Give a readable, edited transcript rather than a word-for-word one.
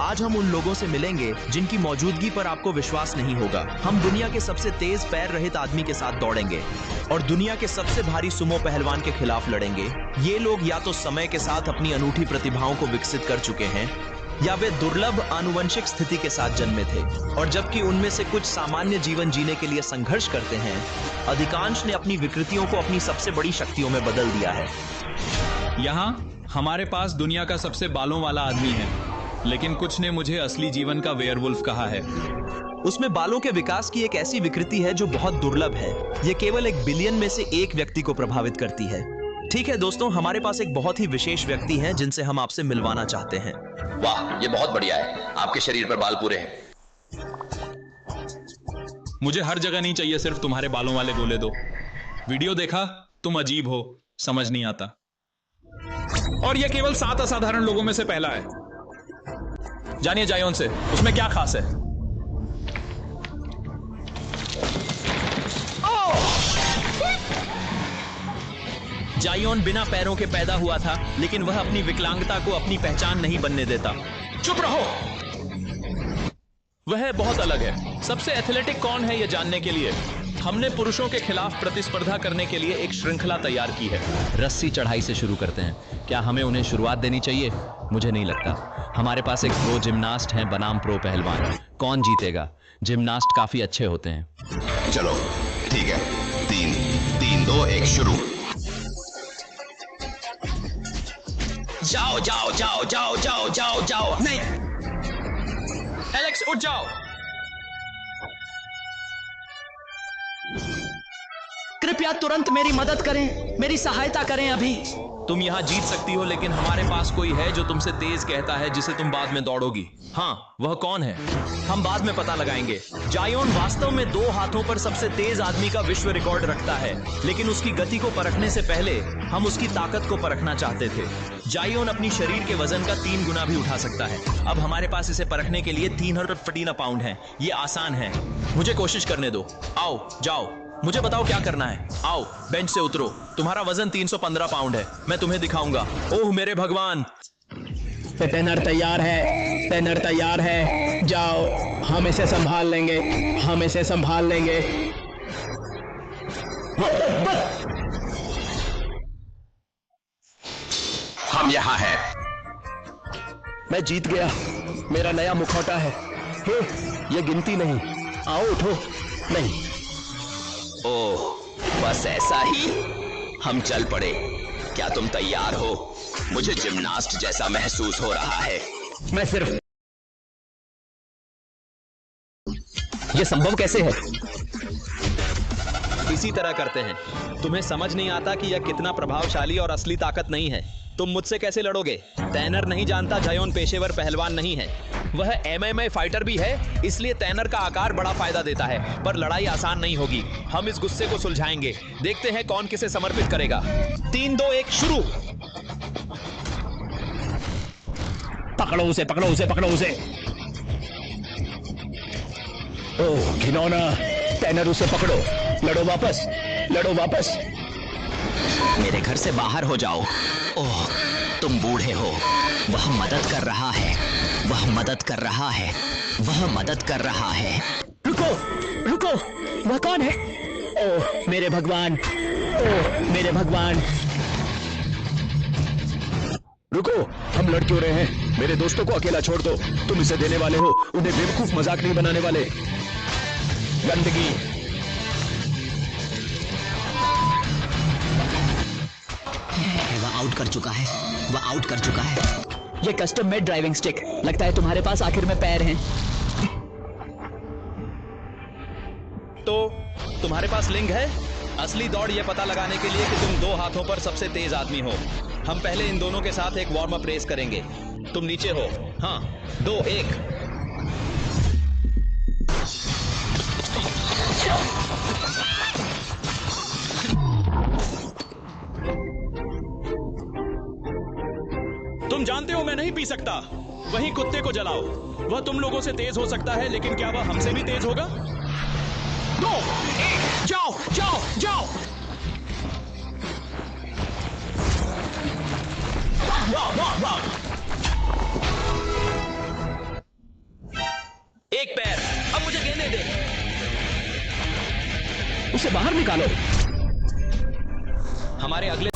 आज हम उन लोगों से मिलेंगे जिनकी मौजूदगी पर आपको विश्वास नहीं होगा। हम दुनिया के सबसे तेज पैर रहित आदमी के साथ दौड़ेंगे और दुनिया के सबसे भारी सुमो पहलवान के खिलाफ लड़ेंगे। ये लोग या तो समय के साथ अपनी अनूठी प्रतिभाओं को विकसित कर चुके हैं या वे दुर्लभ आनुवंशिक स्थिति के साथ जन्मे थे, और जबकि उनमें से कुछ सामान्य जीवन जीने के लिए संघर्ष करते हैं, अधिकांश ने अपनी विकृतियों को अपनी सबसे बड़ी शक्तियों में बदल दिया है। यहाँ हमारे पास दुनिया का सबसे बालों वाला आदमी है, लेकिन कुछ ने मुझे असली जीवन का वेयरवुल्फ कहा है। उसमें बालों के विकास की एक ऐसी विकृति है जो बहुत दुर्लभ है। यह केवल 1 बिलियन में से 1 व्यक्ति को प्रभावित करती है। ठीक है दोस्तों, हमारे पास एक बहुत ही विशेष व्यक्ति हैं जिनसे हम आपसे मिलवाना चाहते हैं। वाह, ये बहुत बढ़िया है। आपके शरीर पर बाल पूरे हैं। मुझे हर जगह नहीं चाहिए, सिर्फ तुम्हारे बालों वाले गोले दो। वीडियो देखा? तुम अजीब हो, समझ नहीं आता। और ये केवल 7 असाधारण लोगों में से पहला है। जानिए जायोन से, उसमें क्या खास है? जायोन बिना पैरों के पैदा हुआ था, लेकिन वह अपनी विकलांगता को अपनी पहचान नहीं बनने देता। चुप रहो। वह बहुत अलग है। सबसे एथलेटिक कौन है, यह जानने के लिए हमने पुरुषों के खिलाफ प्रतिस्पर्धा करने के लिए एक श्रृंखला तैयार की है। रस्सी चढ़ाई से शुरू करते हैं। क्या हमें उन्हें शुरुआत देनी चाहिए? मुझे नहीं लगता। हमारे पास एक प्रो जिम्नास्ट है बनाम प्रो पहलवान। कौन जीतेगा? जिम्नास्ट काफी अच्छे होते हैं। चलो ठीक है, 3, 3, 2, 1 शुरू। जाओ जाओ जाओ जाओ जाओ जाओ जाओ। नहीं, एलेक्स उठ जाओ। कृपया तुरंत मेरी मदद करें, मेरी सहायता करें अभी। तुम यहां जीत सकती हो, लेकिन हमारे पास कोई है जो तुमसे तेज कहता है, जिसे तुम बाद में दौड़ोगी। हाँ, वह कौन है? हम बाद में पता लगाएंगे। जायोन वास्तव में 2 हाथों पर सबसे तेज आदमी का विश्व रिकॉर्ड रखता है, लेकिन उसकी गति को परखने से पहले हम उसकी ताकत को परखना चाहते थे। जायोन अपनी शरीर के वजन का 3 गुना भी उठा सकता है। अब हमारे पास इसे परखने के लिए 314 पाउंड है। ये आसान है। मुझे कोशिश करने दो। आओ जाओ, मुझे बताओ क्या करना है। आओ बेंच से उतरो। तुम्हारा वजन 315 पाउंड है। मैं तुम्हें दिखाऊंगा। ओह मेरे भगवान। टेनर तैयार है, टेनर तैयार है। जाओ, हम इसे संभाल लेंगे, हम इसे संभाल लेंगे। हम यहाँ हैं। मैं जीत गया। मेरा नया मुखौटा है। हे, ये गिनती नहीं। आओ उठो। नहीं, ओह, बस ऐसा ही। हम चल पड़े। क्या तुम तैयार हो? मुझे जिम्नास्ट जैसा महसूस हो रहा है। मैं सिर्फ। ये संभव कैसे है? इसी तरह करते हैं। तुम्हें समझ नहीं आता कि यह कितना प्रभावशाली और असली ताकत नहीं है। तुम मुझसे कैसे लड़ोगे? टैनर नहीं जानता जायोन पेशेवर पहलवान नहीं है। वह MMA फाइटर भी है, इसलिए टैनर का आकार बड़ा फायदा देता है, पर लड़ाई आसान नहीं होगी। हम इस गुस्से को सुलझाएंगे। देखते हैं कौन किसे समर्पित करेगा। 3, 2, 1 शुरू। पकड़ो उसे, पकड़ो उसे, पकड़ो उसे। ओह घिनौना। टैनर, उसे पकड़ो। लड़ो वापस, लड़ो वापस। मेरे घर से बाहर हो जाओ। ओह, तुम बूढ़े हो। वह मदद कर रहा है, वह मदद कर रहा है, वह मदद कर रहा है। रुको, रुको, वह कौन है? ओह मेरे भगवान, ओह मेरे भगवान। रुको, हम लड़ क्यों रहे हैं? मेरे दोस्तों को अकेला छोड़ दो। तुम इसे देने वाले हो, उन्हें बेवकूफ मजाक नहीं बनाने वाले। गंदगी। वह आउट कर चुका है, वह आउट कर चुका है। ये कस्टम मेड ड्राइविंग स्टिक। लगता है तुम्हारे पास आखिर में पैर हैं। तो तुम्हारे पास लिंग है? असली दौड़ यह पता लगाने के लिए कि तुम 2 हाथों पर सबसे तेज आदमी हो। हम पहले इन दोनों के साथ एक वार्म अप रेस करेंगे। तुम नीचे हो। हाँ, 2, 1। तुम जानते हो मैं नहीं पी सकता। वहीं कुत्ते को जलाओ। वह तुम लोगों से तेज हो सकता है, लेकिन क्या वह हमसे भी तेज होगा? 2, 1 जाओ जाओ जाओ। एक पैर। अब मुझे गेंदे दे। उसे बाहर निकालो। हमारे अगले